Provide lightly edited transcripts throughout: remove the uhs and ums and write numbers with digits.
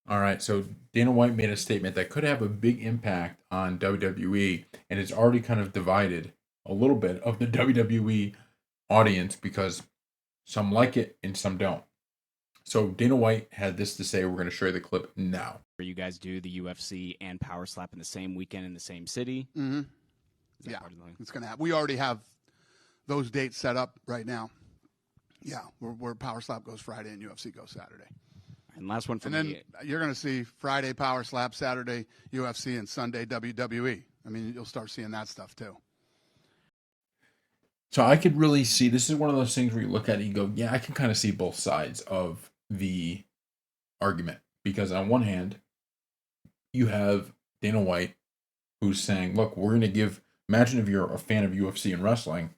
All right, so Dana White made a statement that could have a big impact on WWE, and it's already kind of divided a little bit of the WWE audience because some like it and some don't. So Dana White had this to say. We're going to show you the clip now. Where you guys do the UFC and Power Slap in the same weekend in the same city. Mm-hmm. Yeah, it's going to happen. We already have those dates set up right now. Yeah, where Power Slap goes Friday and UFC goes Saturday. And last one for me. And then you're going to see Friday Power Slap, Saturday UFC, and Sunday WWE. I mean, you'll start seeing that stuff too. So I could really see, this is one of those things where you look at it and you go, yeah, I can kind of see both sides of the argument. Because on one hand, you have Dana White who's saying, look, we're going to give, imagine if you're a fan of UFC and wrestling,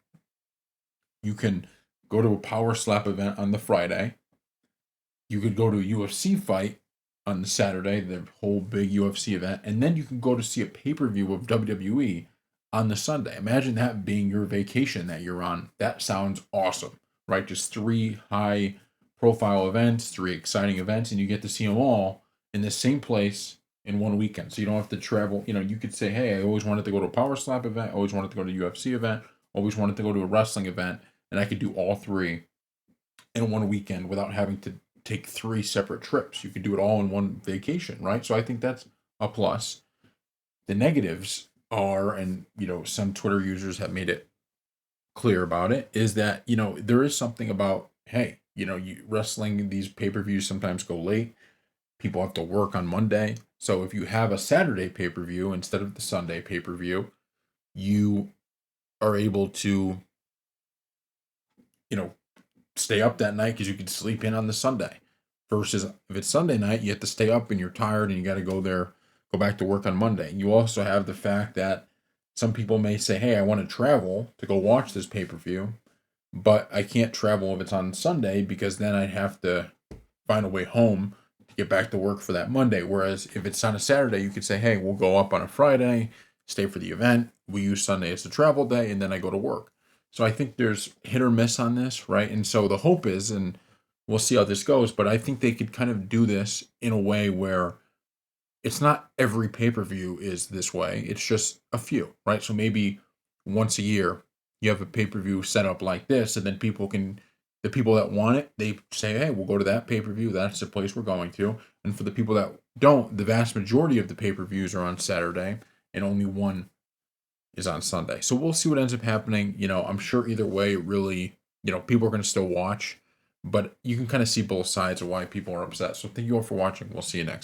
you can go to a Power Slap event on the Friday. You could go to a UFC fight on the Saturday, the whole big UFC event, and then you can go to see a pay-per-view of WWE on the Sunday. Imagine that being your vacation that you're on. That sounds awesome, right? Just 3 high-profile events, 3 exciting events, and you get to see them all in the same place in one weekend. So you don't have to travel. You know, you could say, hey, I always wanted to go to a Power Slap event, always wanted to go to a UFC event, always wanted to go to a wrestling event, and I could do all 3 in one weekend without having to take 3 separate trips. You could do it all in one vacation, right? So I think that's a plus. The negatives are, and some Twitter users have made it clear about it, is that there is something about, hey, you wrestling, these pay-per-views sometimes go late. People have to work on Monday. So if you have a Saturday pay-per-view instead of the Sunday pay-per-view, you are able to stay up that night because you can sleep in on the Sunday. Versus if it's Sunday night, you have to stay up and you're tired and you got to go back to work on Monday. You also have the fact that some people may say, hey, I want to travel to go watch this pay-per-view, but I can't travel if it's on Sunday because then I'd have to find a way home to get back to work for that Monday. Whereas if it's on a Saturday, you could say, hey, we'll go up on a Friday, stay for the event. We use Sunday as a travel day, and then I go to work. So I think there's hit or miss on this, right? And so the hope is, and we'll see how this goes, but I think they could kind of do this in a way where it's not every pay-per-view is this way. It's just a few, right? So maybe once a year you have a pay-per-view set up like this, and then the people that want it, they say, hey, we'll go to that pay-per-view. That's the place we're going to. And for the people that don't, the vast majority of the pay-per-views are on Saturday, and only one is on Sunday. So we'll see what ends up happening. I'm sure either way, really, people are going to still watch, but you can kind of see both sides of why people are upset. So thank you all for watching. We'll see you next.